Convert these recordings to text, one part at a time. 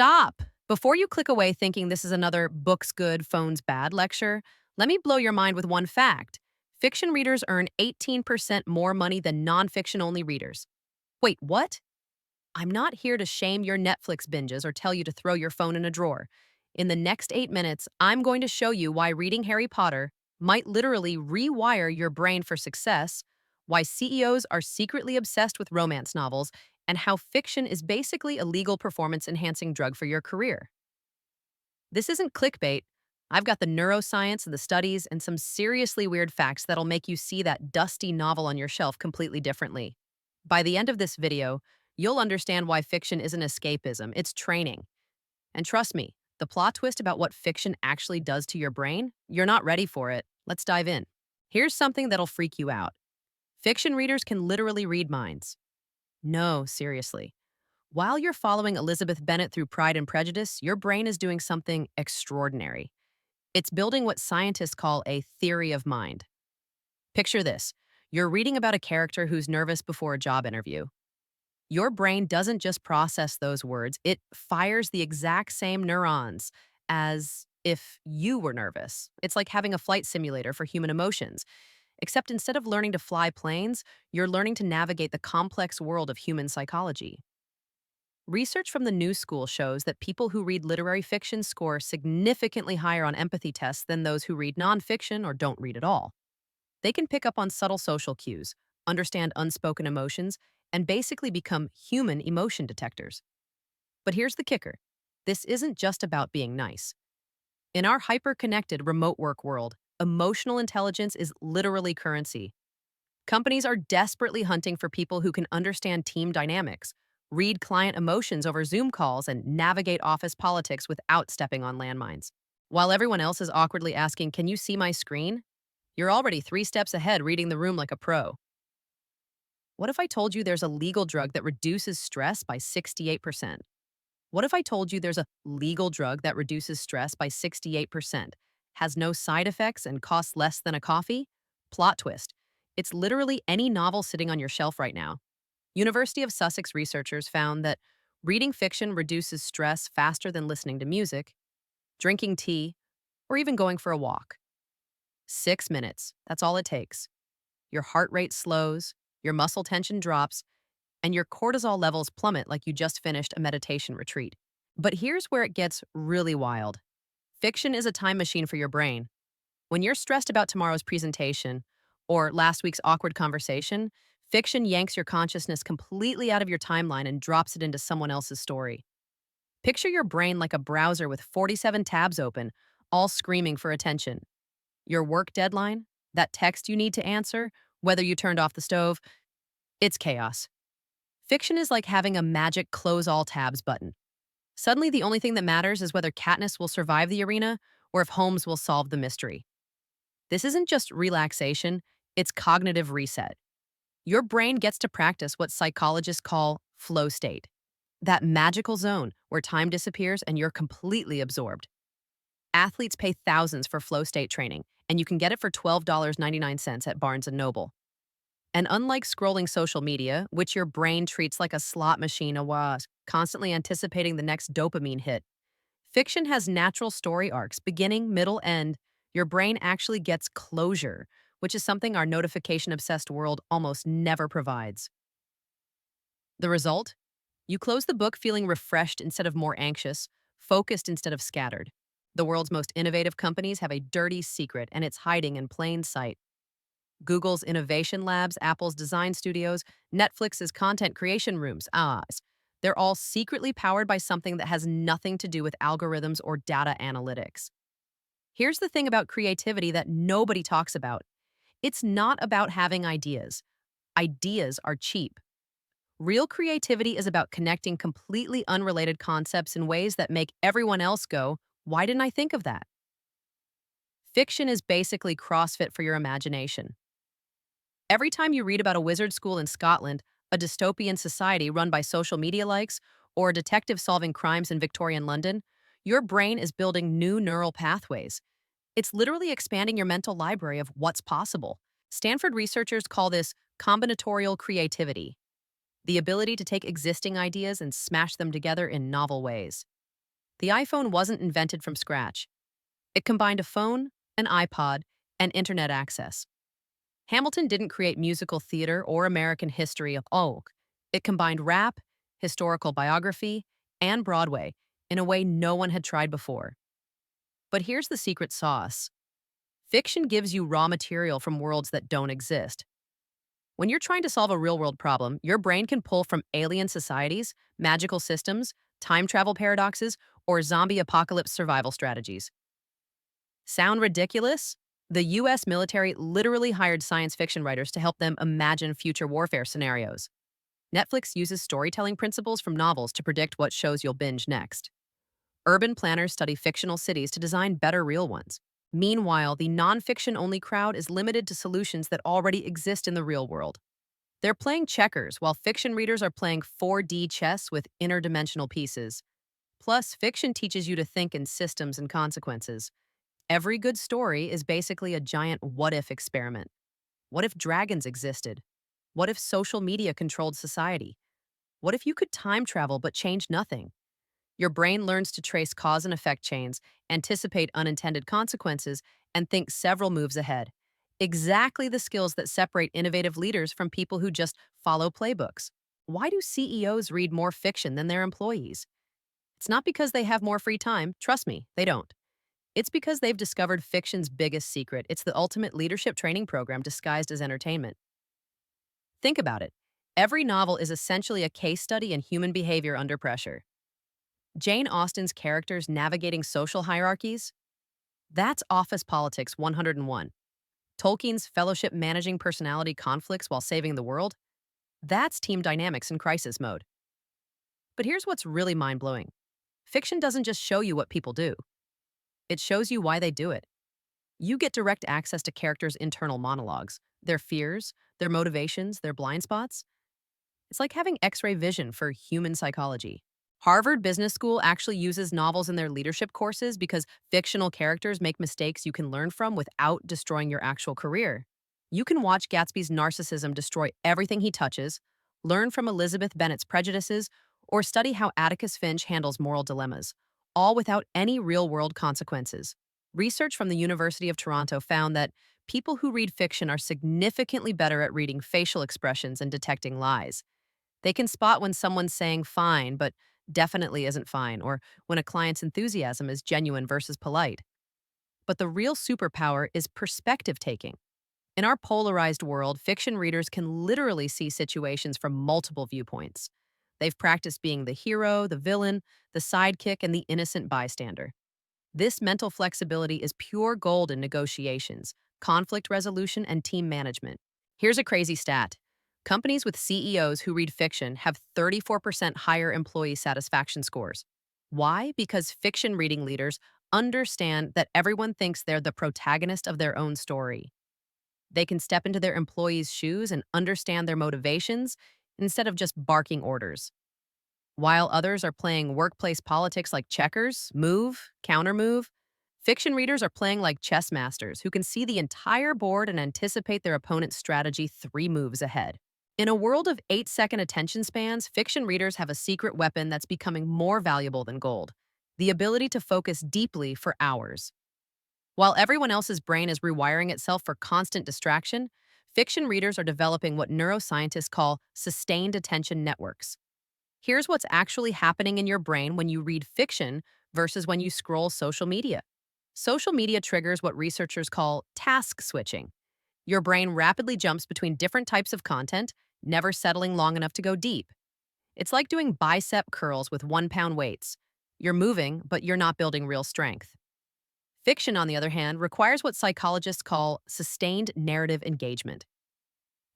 Stop! Before you click away thinking this is another books good, phones bad lecture, let me blow your mind with one fact. Fiction readers earn 18% more money than nonfiction only readers. Wait, what? I'm not here to shame your Netflix binges or tell you to throw your phone in a drawer. In the next 8 minutes, I'm going to show you why reading Harry Potter might literally rewire your brain for success, why CEOs are secretly obsessed with romance novels, and how fiction is basically a legal performance enhancing drug for your career. This isn't clickbait. I've got the neuroscience, the studies, and some seriously weird facts that'll make you see that dusty novel on your shelf completely differently. By the end of this video, you'll understand why fiction isn't escapism, it's training. And trust me, the plot twist about what fiction actually does to your brain, you're not ready for it. Let's dive in. Here's something that'll freak you out. Fiction readers can literally read minds. No, seriously. While you're following Elizabeth Bennet through Pride and Prejudice, your brain is doing something extraordinary. It's building what scientists call a theory of mind. Picture this. You're reading about a character who's nervous before a job interview. Your brain doesn't just process those words, it fires the exact same neurons as if you were nervous. It's like having a flight simulator for human emotions. Except instead of learning to fly planes, you're learning to navigate the complex world of human psychology. Research from the New School shows that people who read literary fiction score significantly higher on empathy tests than those who read nonfiction or don't read at all. They can pick up on subtle social cues, understand unspoken emotions, and basically become human emotion detectors. But here's the kicker. This isn't just about being nice. In our hyper-connected remote work world, emotional intelligence is literally currency. Companies are desperately hunting for people who can understand team dynamics, read client emotions over Zoom calls, and navigate office politics without stepping on landmines. While everyone else is awkwardly asking, "Can you see my screen?" You're already 3 steps ahead reading the room like a pro. What if I told you there's a legal drug that reduces stress by 68%? What if I told you there's a legal drug that reduces stress by 68%, has no side effects, and costs less than a coffee? Plot twist. It's literally any novel sitting on your shelf right now. University of Sussex researchers found that reading fiction reduces stress faster than listening to music, drinking tea, or even going for a walk. 6 minutes, that's all it takes. Your heart rate slows, your muscle tension drops, and your cortisol levels plummet like you just finished a meditation retreat. But here's where it gets really wild. Fiction is a time machine for your brain. When you're stressed about tomorrow's presentation or last week's awkward conversation, fiction yanks your consciousness completely out of your timeline and drops it into someone else's story. Picture your brain like a browser with 47 tabs open, all screaming for attention. Your work deadline, that text you need to answer, whether you turned off the stove, it's chaos. Fiction is like having a magic close all tabs button. Suddenly, the only thing that matters is whether Katniss will survive the arena or if Holmes will solve the mystery. This isn't just relaxation, it's cognitive reset. Your brain gets to practice what psychologists call flow state, that magical zone where time disappears and you're completely absorbed. Athletes pay thousands for flow state training, and you can get it for $12.99 at Barnes& Noble. And unlike scrolling social media, which your brain treats like a slot machine awas, constantly anticipating the next dopamine hit, fiction has natural story arcs, beginning, middle, end. Your brain actually gets closure, which is something our notification-obsessed world almost never provides. The result? You close the book feeling refreshed instead of more anxious, focused instead of scattered. The world's most innovative companies have a dirty secret, and it's hiding in plain sight. Google's innovation labs, Apple's design studios, Netflix's content creation rooms, they're all secretly powered by something that has nothing to do with algorithms or data analytics. Here's the thing about creativity that nobody talks about. It's not about having ideas. Ideas are cheap. Real creativity is about connecting completely unrelated concepts in ways that make everyone else go, "Why didn't I think of that?" Fiction is basically CrossFit for your imagination. Every time you read about a wizard school in Scotland, a dystopian society run by social media likes, or a detective solving crimes in Victorian London, your brain is building new neural pathways. It's literally expanding your mental library of what's possible. Stanford researchers call this combinatorial creativity, the ability to take existing ideas and smash them together in novel ways. The iPhone wasn't invented from scratch. It combined a phone, an iPod, and internet access. Hamilton didn't create musical theater or American history of folk. It combined rap, historical biography, and Broadway in a way no one had tried before. But here's the secret sauce. Fiction gives you raw material from worlds that don't exist. When you're trying to solve a real world problem, your brain can pull from alien societies, magical systems, time travel paradoxes, or zombie apocalypse survival strategies. Sound ridiculous? The US military literally hired science fiction writers to help them imagine future warfare scenarios. Netflix uses storytelling principles from novels to predict what shows you'll binge next. Urban planners study fictional cities to design better real ones. Meanwhile, the nonfiction only crowd is limited to solutions that already exist in the real world. They're playing checkers while fiction readers are playing 4D chess with interdimensional pieces. Plus, fiction teaches you to think in systems and consequences. Every good story is basically a giant what if experiment. What if dragons existed? What if social media controlled society? What if you could time travel but change nothing? Your brain learns to trace cause and effect chains, anticipate unintended consequences, and think several moves ahead. Exactly the skills that separate innovative leaders from people who just follow playbooks. Why do CEOs read more fiction than their employees? It's not because they have more free time. Trust me, they don't. It's because they've discovered fiction's biggest secret. It's the ultimate leadership training program disguised as entertainment. Think about it. Every novel is essentially a case study in human behavior under pressure. Jane Austen's characters navigating social hierarchies? That's Office Politics 101. Tolkien's Fellowship managing personality conflicts while saving the world? That's team dynamics in crisis mode. But here's what's really mind blowing: fiction doesn't just show you what people do, it shows you why they do it. You get direct access to characters' internal monologues, their fears, their motivations, their blind spots. It's like having X ray vision for human psychology. Harvard Business School actually uses novels in their leadership courses because fictional characters make mistakes you can learn from without destroying your actual career. You can watch Gatsby's narcissism destroy everything he touches, learn from Elizabeth Bennet's prejudices, or study how Atticus Finch handles moral dilemmas, all without any real world consequences. Research from the University of Toronto found that people who read fiction are significantly better at reading facial expressions and detecting lies. They can spot when someone's saying fine, but definitely isn't fine, or when a client's enthusiasm is genuine versus polite. But the real superpower is perspective taking. In our polarized world, fiction readers can literally see situations from multiple viewpoints. They've practiced being the hero, the villain, the sidekick, and the innocent bystander. This mental flexibility is pure gold in negotiations, conflict resolution, and team management. Here's a crazy stat. Companies with CEOs who read fiction have 34% higher employee satisfaction scores. Why? Because fiction reading leaders understand that everyone thinks they're the protagonist of their own story. They can step into their employees' shoes and understand their motivations instead of just barking orders. While others are playing workplace politics like checkers, move, countermove, fiction readers are playing like chess masters who can see the entire board and anticipate their opponent's strategy 3 moves ahead. In a world of 8-second attention spans, fiction readers have a secret weapon that's becoming more valuable than gold: the ability to focus deeply for hours. While everyone else's brain is rewiring itself for constant distraction, fiction readers are developing what neuroscientists call sustained attention networks. Here's what's actually happening in your brain when you read fiction versus when you scroll social media. Social media triggers what researchers call task switching. Your brain rapidly jumps between different types of content, never settling long enough to go deep. It's like doing bicep curls with 1 pound weights. You're moving, but you're not building real strength. Fiction, on the other hand, requires what psychologists call sustained narrative engagement.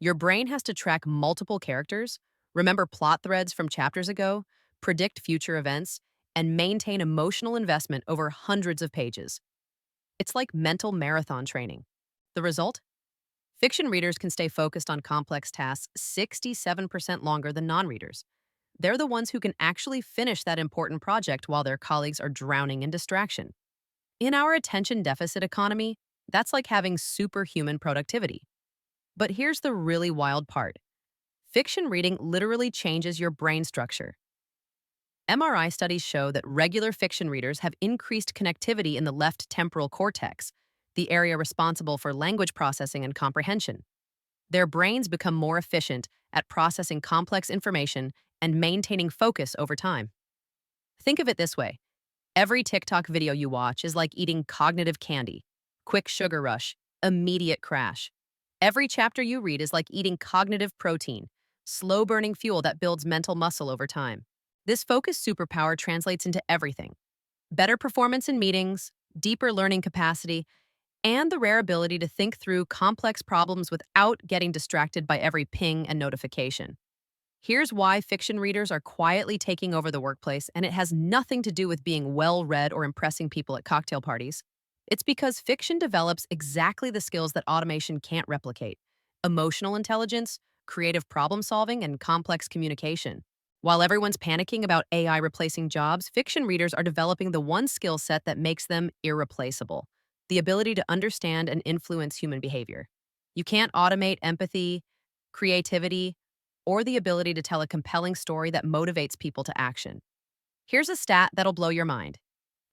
Your brain has to track multiple characters, remember plot threads from chapters ago, predict future events, and maintain emotional investment over hundreds of pages. It's like mental marathon training. The result? Fiction readers can stay focused on complex tasks 67% longer than non readers. They're the ones who can actually finish that important project while their colleagues are drowning in distraction. In our attention deficit economy, that's like having superhuman productivity. But here's the really wild part: fiction reading literally changes your brain structure. MRI studies show that regular fiction readers have increased connectivity in the left temporal cortex, the area responsible for language processing and comprehension. Their brains become more efficient at processing complex information and maintaining focus over time. Think of it this way: every TikTok video you watch is like eating cognitive candy: quick sugar rush, immediate crash. Every chapter you read is like eating cognitive protein, slow burning fuel that builds mental muscle over time. This focus superpower translates into everything: better performance in meetings, deeper learning capacity, and the rare ability to think through complex problems without getting distracted by every ping and notification. Here's why fiction readers are quietly taking over the workplace, and it has nothing to do with being well read or impressing people at cocktail parties. It's because fiction develops exactly the skills that automation can't replicate: emotional intelligence, creative problem solving, and complex communication. While everyone's panicking about AI replacing jobs, fiction readers are developing the one skill set that makes them irreplaceable: the ability to understand and influence human behavior. You can't automate empathy, creativity, or the ability to tell a compelling story that motivates people to action. Here's a stat that'll blow your mind: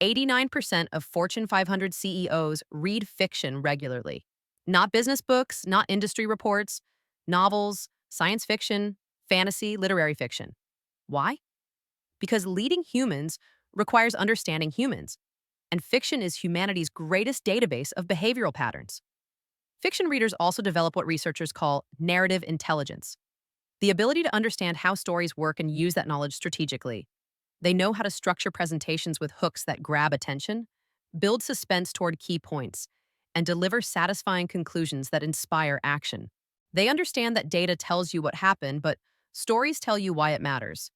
89% of Fortune 500 CEOs read fiction regularly. Not business books, not industry reports, novels, science fiction, fantasy, literary fiction. Why? Because leading humans requires understanding humans, and fiction is humanity's greatest database of behavioral patterns. Fiction readers also develop what researchers call narrative intelligence: the ability to understand how stories work and use that knowledge strategically. They know how to structure presentations with hooks that grab attention, build suspense toward key points, and deliver satisfying conclusions that inspire action. They understand that data tells you what happened, but stories tell you why it matters.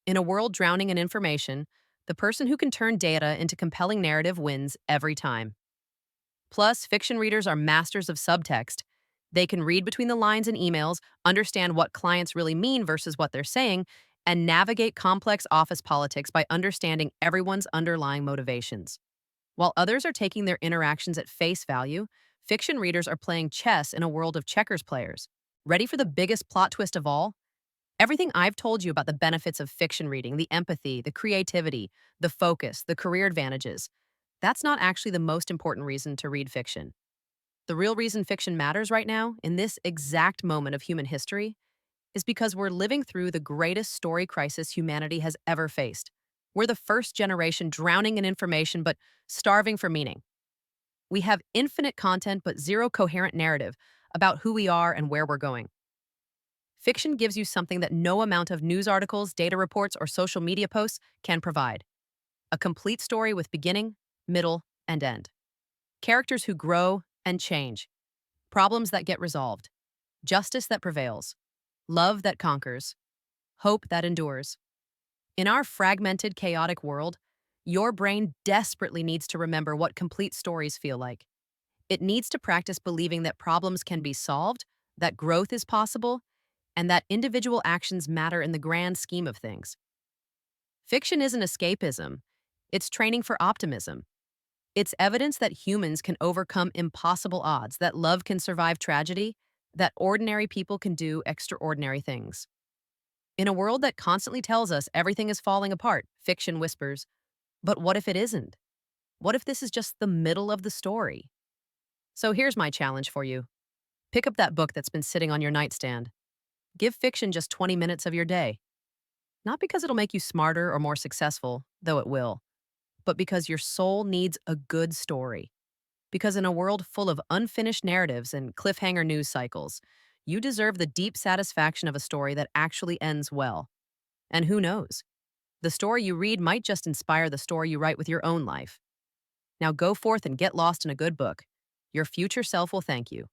In a world drowning in information, the person who can turn data into compelling narrative wins every time. Plus, fiction readers are masters of subtext. They can read between the lines in emails, understand what clients really mean versus what they're saying, and navigate complex office politics by understanding everyone's underlying motivations. While others are taking their interactions at face value, fiction readers are playing chess in a world of checkers players. Ready for the biggest plot twist of all? Everything I've told you about the benefits of fiction reading, the empathy, the creativity, the focus, the career advantages, that's not actually the most important reason to read fiction. The real reason fiction matters right now, in this exact moment of human history, is because we're living through the greatest story crisis humanity has ever faced. We're the first generation drowning in information but starving for meaning. We have infinite content but zero coherent narrative about who we are and where we're going. Fiction gives you something that no amount of news articles, data reports, or social media posts can provide: a complete story with beginning, middle, and end. Characters who grow and change, problems that get resolved, justice that prevails, love that conquers, hope that endures. In our fragmented, chaotic world, your brain desperately needs to remember what complete stories feel like. It needs to practice believing that problems can be solved, that growth is possible, and that individual actions matter in the grand scheme of things. Fiction isn't escapism, it's training for optimism. It's evidence that humans can overcome impossible odds, that love can survive tragedy, that ordinary people can do extraordinary things. In a world that constantly tells us everything is falling apart, fiction whispers, but what if it isn't? What if this is just the middle of the story? So here's my challenge for you: pick up that book that's been sitting on your nightstand. Give fiction just 20 minutes of your day. Not because it'll make you smarter or more successful, though it will, but because your soul needs a good story. Because in a world full of unfinished narratives and cliffhanger news cycles, you deserve the deep satisfaction of a story that actually ends well. And who knows? The story you read might just inspire the story you write with your own life. Now go forth and get lost in a good book. Your future self will thank you.